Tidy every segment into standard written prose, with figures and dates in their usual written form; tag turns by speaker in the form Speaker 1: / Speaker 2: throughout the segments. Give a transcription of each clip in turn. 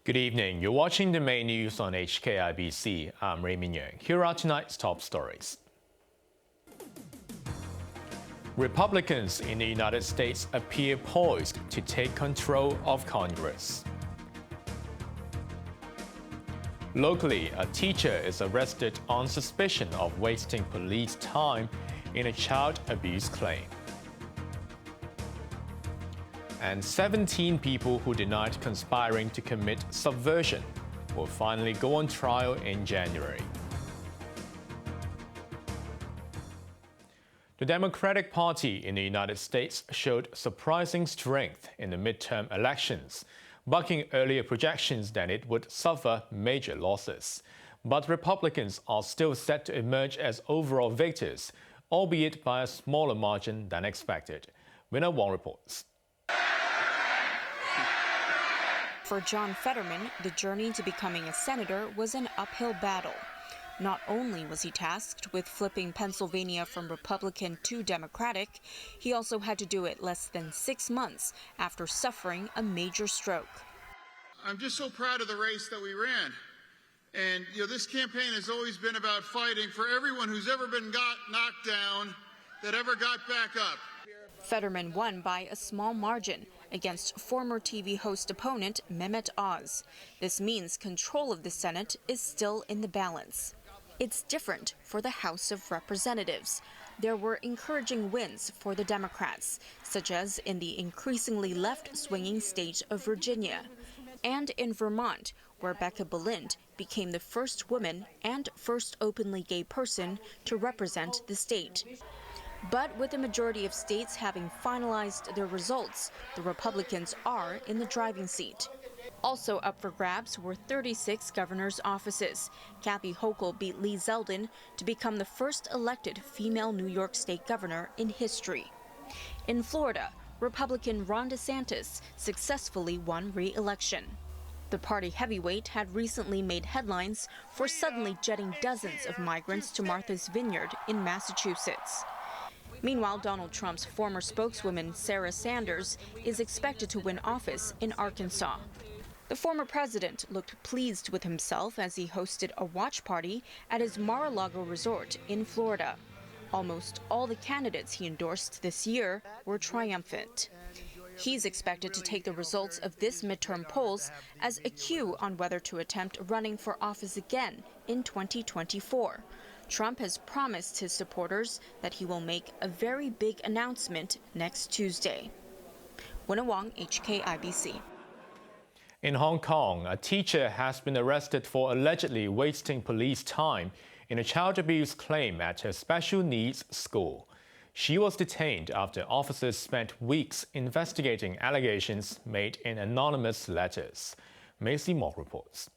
Speaker 1: Good evening. You're watching the main news on HKIBC. I'm Raymond Yeung. Here are tonight's top stories. Republicans in the United States appear poised to take control of Congress. Locally, a teacher is arrested on suspicion of wasting police time in a child abuse claim. And 17 people who denied conspiring to commit subversion will finally go on trial in January. The Democratic Party in the United States showed surprising strength in the midterm elections, bucking earlier projections that it would suffer major losses. But Republicans are still set to emerge as overall victors, albeit by a smaller margin than expected. Raymond Yeung reports.
Speaker 2: For John Fetterman, the journey to becoming a senator was an uphill battle. Not only was he tasked with flipping Pennsylvania from Republican to Democratic, he also had to do it less than 6 months after suffering a major stroke.
Speaker 3: I'm just so proud of the race that we ran. And this campaign has always been about fighting for everyone who's ever been knocked down, that ever got back up.
Speaker 2: Fetterman won by a small margin against former TV host opponent Mehmet Oz. This means control of the Senate is still in the balance. It's different for the House of Representatives. There were encouraging wins for the Democrats, such as in the increasingly left-swinging state of Virginia, and in Vermont, where Becca Balint became the first woman and first openly gay person to represent the state. But with the majority of states having finalized their results, the Republicans are in the driving seat. Also up for grabs were 36 governors' offices. Kathy Hochul beat Lee Zeldin to become the first elected female New York State governor in history. In Florida, Republican Ron DeSantis successfully won re-election. The party heavyweight had recently made headlines for suddenly jetting dozens of migrants to Martha's Vineyard in Massachusetts. Meanwhile, Donald Trump's former spokeswoman, Sarah Sanders, is expected to win office in Arkansas. The former president looked pleased with himself as he hosted a watch party at his Mar-a-Lago resort in Florida. Almost all the candidates he endorsed this year were triumphant. He's expected to take the results of this midterm polls as a cue on whether to attempt running for office again in 2024. Trump has promised his supporters that he will make a very big announcement next Tuesday. Raymond Yeung, HKIBC.
Speaker 1: In Hong Kong, a teacher has been arrested for allegedly wasting police time in a child abuse claim at her special needs school. She was detained after officers spent weeks investigating allegations made in anonymous letters. Macy Mock reports.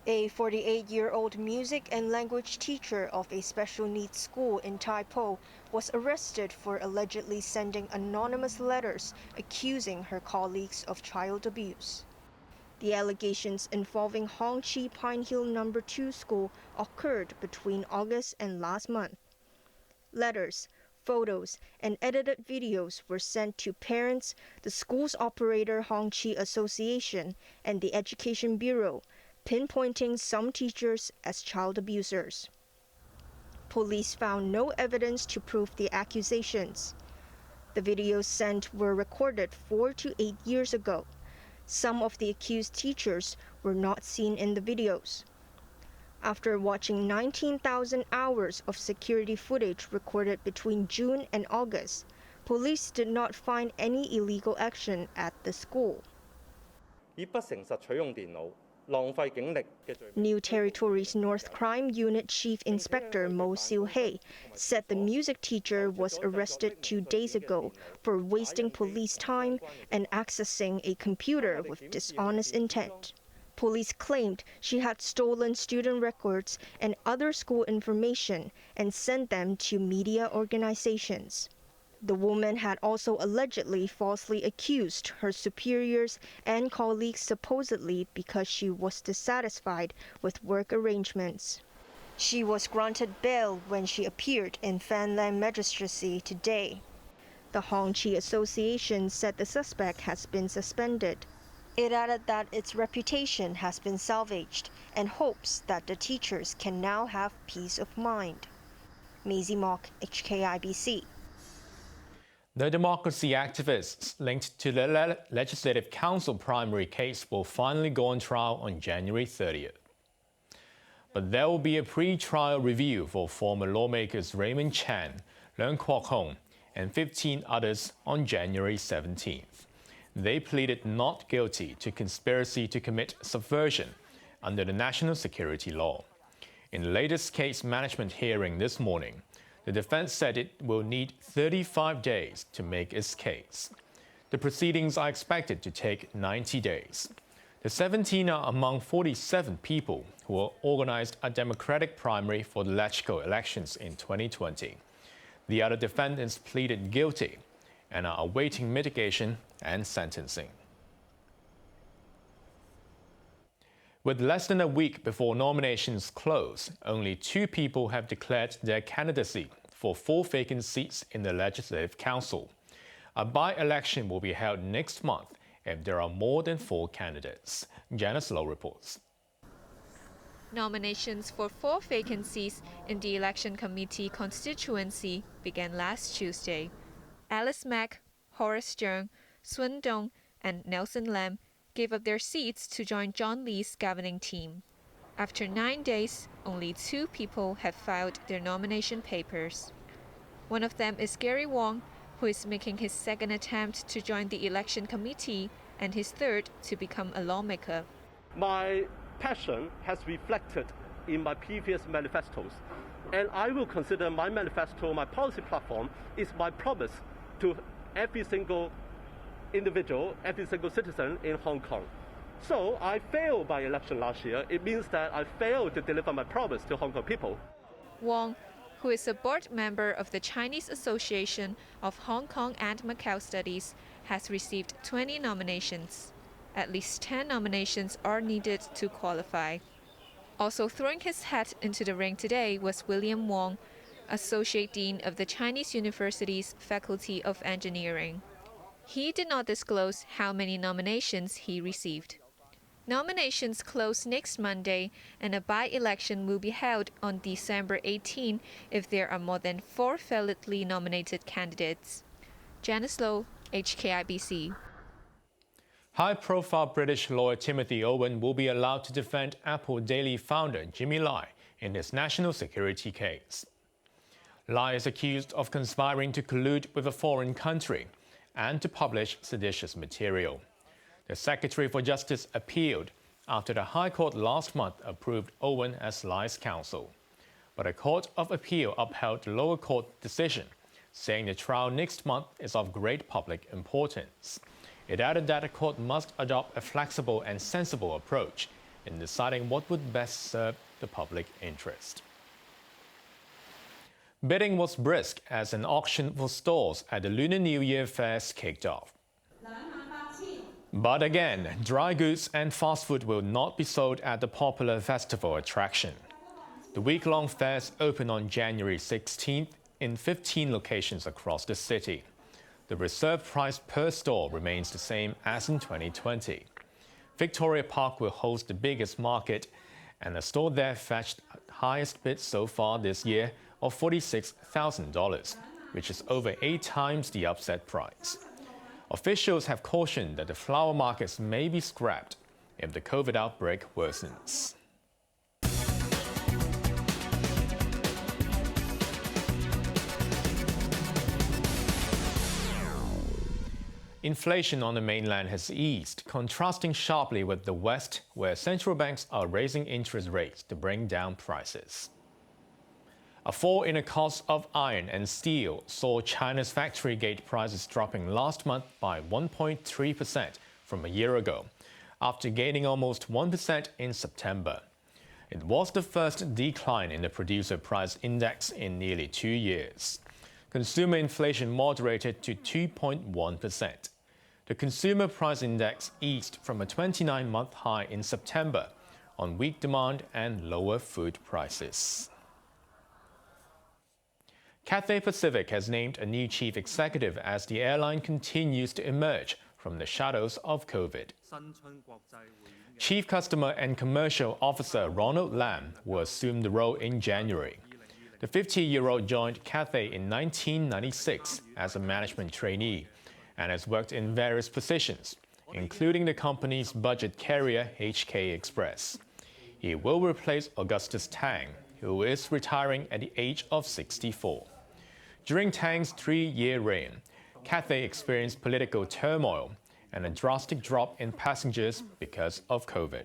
Speaker 4: A 48-year-old music and language teacher of a special needs school in Tai Po was arrested for allegedly sending anonymous letters accusing her colleagues of child abuse. The allegations involving Hong Chi Pine Hill No. 2 school occurred between August and last month. Letters, photos, and edited videos were sent to parents, the school's operator Hong Chi Association, and the Education Bureau, pinpointing some teachers as child abusers. Police found no evidence to prove the accusations. The videos sent were recorded 4 to 8 years ago. Some of the accused teachers were not seen in the videos. After watching 19,000 hours of security footage recorded between June and August, police did not find any illegal action at the school. New Territories North Crime Unit Chief Inspector Mo Siu-hei said the music teacher was arrested 2 days ago for wasting police time and accessing a computer with dishonest intent. Police claimed she had stolen student records and other school information and sent them to media organizations. The woman had also allegedly falsely accused her superiors and colleagues supposedly because she was dissatisfied with work arrangements. She was granted bail when she appeared in Fanland Magistracy today. The Hong Chi Association said the suspect has been suspended. It added that its reputation has been salvaged and hopes that the teachers can now have peace of mind. Maisie Mock, HKIBC.
Speaker 1: The democracy activists linked to the Legislative Council primary case will finally go on trial on January 30th. But there will be a pre-trial review for former lawmakers Raymond Yeung, Leung Kwok-hong, and 15 others on January 17th. They pleaded not guilty to conspiracy to commit subversion under the national security law. In the latest case management hearing this morning, the defense said it will need 35 days to make its case. The proceedings are expected to take 90 days. The 17 are among 47 people who organized a democratic primary for the LegCo elections in 2020. The other defendants pleaded guilty and are awaiting mitigation and sentencing. With less than a week before nominations close, only 2 people have declared their candidacy for 4 vacant seats in the Legislative Council. A by-election will be held next month if there are more than 4 candidates. Janice Low reports.
Speaker 5: Nominations for 4 vacancies in the Election Committee constituency began last Tuesday. Alice Mack, Horace Yeung, Sun Dong, and Nelson Lam gave up their seats to join John Lee's governing team. After 9 days, only 2 people have filed their nomination papers. One of them is Gary Wong, who is making his 2nd attempt to join the election committee and his 3rd to become a lawmaker.
Speaker 6: My passion has reflected in my previous manifestos, and I will consider my manifesto, my policy platform, is my promise to every single individual, every single citizen in Hong Kong. So I failed by election last year. It means that I failed to deliver my promise to Hong Kong people.
Speaker 5: Wong, who is a board member of the Chinese Association of Hong Kong and Macau Studies, has received 20 nominations. At least 10 nominations are needed to qualify. Also throwing his hat into the ring today was William Wong, Associate Dean of the Chinese University's Faculty of Engineering. He did not disclose how many nominations he received. Nominations close next Monday, and a by-election will be held on December 18 if there are more than 4 validly nominated candidates. Janice Low, HKIBC.
Speaker 1: High-profile British lawyer Timothy Owen will be allowed to defend Apple Daily founder Jimmy Lai in his national security case. Lai is accused of conspiring to collude with a foreign country and to publish seditious material. The Secretary for Justice appealed after the High Court last month approved Owen as Lai's counsel. But a Court of Appeal upheld the lower court decision, saying the trial next month is of great public importance. It added that the court must adopt a flexible and sensible approach in deciding what would best serve the public interest. Bidding was brisk as an auction for stalls at the Lunar New Year fairs kicked off. But again, dry goods and fast food will not be sold at the popular festival attraction. The week-long fairs open on January 16th in 15 locations across the city. The reserve price per stall remains the same as in 2020. Victoria Park will host the biggest market, and a store there fetched highest bid so far this year of $46,000, which is over 8 times the upset price. Officials have cautioned that the flower markets may be scrapped if the COVID outbreak worsens. Inflation on the mainland has eased, contrasting sharply with the West, where central banks are raising interest rates to bring down prices. A fall in the cost of iron and steel saw China's factory gate prices dropping last month by 1.3% from a year ago, after gaining almost 1% in September. It was the first decline in the producer price index in nearly 2 years. Consumer inflation moderated to 2.1%. The consumer price index eased from a 29-month high in September on weak demand and lower food prices. Cathay Pacific has named a new chief executive as the airline continues to emerge from the shadows of COVID. Chief Customer and Commercial Officer Ronald Lam will assume the role in January. The 50-year-old joined Cathay in 1996 as a management trainee and has worked in various positions, including the company's budget carrier HK Express. He will replace Augustus Tang, who is retiring at the age of 64. During Tang's 3-year reign, Cathay experienced political turmoil and a drastic drop in passengers because of COVID.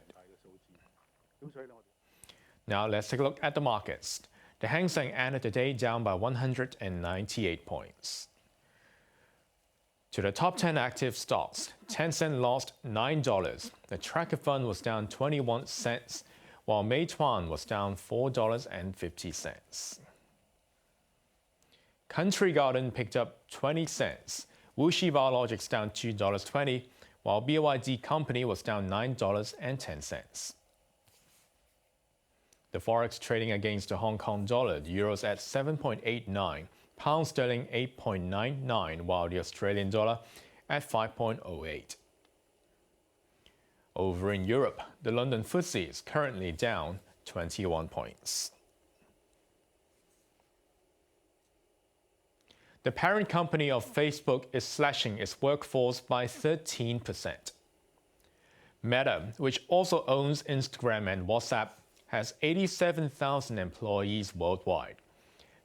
Speaker 1: Now let's take a look at the markets. The Hang Seng ended the day down by 198 points. To the top 10 active stocks, Tencent lost $9. The tracker fund was down 21 cents, while Meituan was down $4.50. Country Garden picked up 20 cents. Wuxi Biologics down $2.20, while BYD Company was down $9.10. The forex trading against the Hong Kong dollar, the euro's at 7.89, pound sterling 8.99, while the Australian dollar at 5.08. Over in Europe, the London FTSE is currently down 21 points. The parent company of Facebook is slashing its workforce by 13%. Meta, which also owns Instagram and WhatsApp, has 87,000 employees worldwide.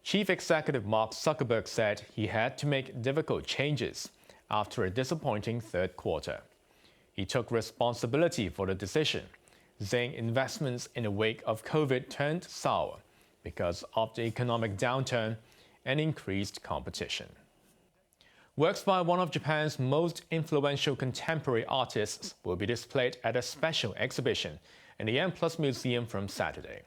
Speaker 1: Chief Executive Mark Zuckerberg said he had to make difficult changes after a disappointing third quarter. He took responsibility for the decision, saying investments in the wake of COVID turned sour because of the economic downturn and increased competition. Works by one of Japan's most influential contemporary artists will be displayed at a special exhibition in the M+ Museum from Saturday.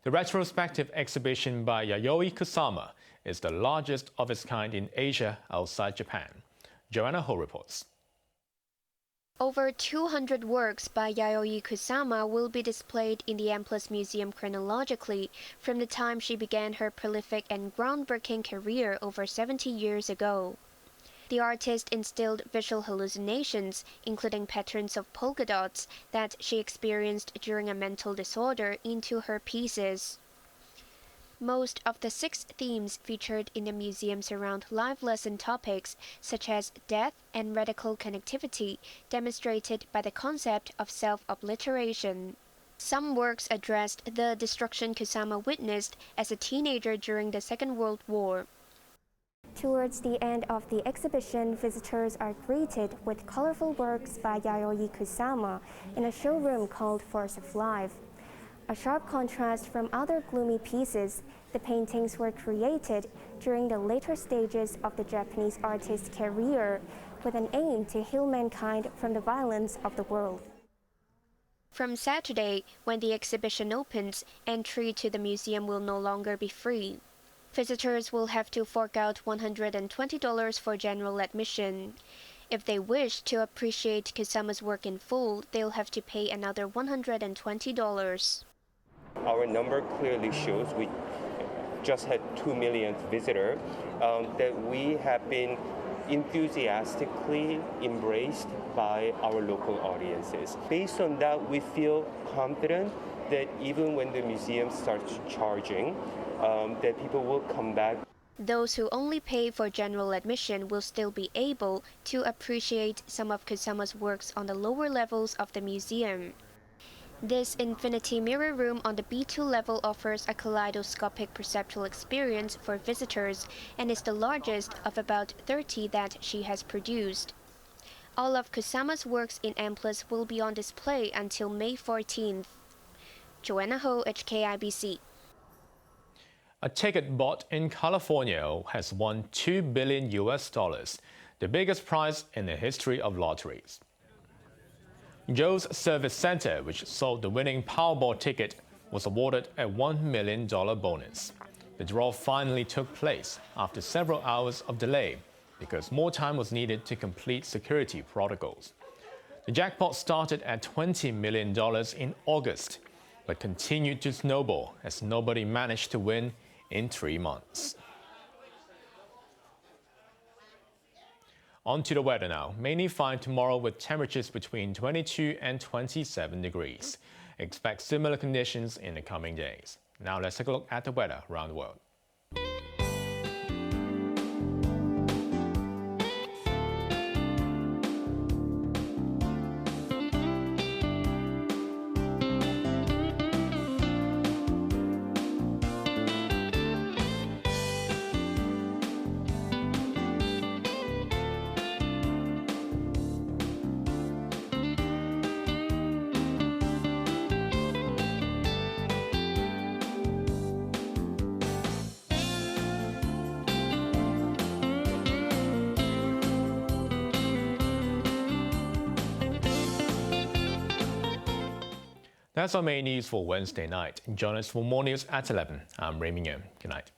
Speaker 1: The retrospective exhibition by Yayoi Kusama is the largest of its kind in Asia outside Japan. Joanna Ho reports.
Speaker 7: Over 200 works by Yayoi Kusama will be displayed in the M+ Museum chronologically from the time she began her prolific and groundbreaking career over 70 years ago. The artist instilled visual hallucinations, including patterns of polka dots that she experienced during a mental disorder, into her pieces. Most of the 6 themes featured in the museum surround life lesson topics such as death and radical connectivity, demonstrated by the concept of self-obliteration. Some works addressed the destruction Kusama witnessed as a teenager during the Second World War.
Speaker 8: Towards the end of the exhibition, visitors are greeted with colorful works by Yayoi Kusama in a showroom called Force of Life. A sharp contrast from other gloomy pieces, the paintings were created during the later stages of the Japanese artist's career with an aim to heal mankind from the violence of the world.
Speaker 7: From Saturday, when the exhibition opens, entry to the museum will no longer be free. Visitors will have to fork out $120 for general admission. If they wish to appreciate Kusama's work in full, they'll have to pay another $120.
Speaker 9: Our number clearly shows we just had 2 millionth visitor, that we have been enthusiastically embraced by our local audiences. Based on that, we feel confident that even when the museum starts charging, that people will come back.
Speaker 7: Those who only pay for general admission will still be able to appreciate some of Kusama's works on the lower levels of the museum. This infinity mirror room on the B2 level offers a kaleidoscopic perceptual experience for visitors and is the largest of about 30 that she has produced. All of Kusama's works in M+ will be on display until May 14th. Joanna Ho, HKIBC.
Speaker 1: A ticket bought in California has won $2 billion, the biggest prize in the history of lotteries. Joe's Service Center, which sold the winning Powerball ticket, was awarded a $1 million bonus. The draw finally took place after several hours of delay because more time was needed to complete security protocols. The jackpot started at $20 million in August, but continued to snowball as nobody managed to win in 3 months. On to the weather now. Mainly fine tomorrow with temperatures between 22 and 27 degrees. Expect similar conditions in the coming days. Now let's take a look at the weather around the world. That's our main news for Wednesday night. Join us for more news at 11. I'm Raymond Yeung. Good night.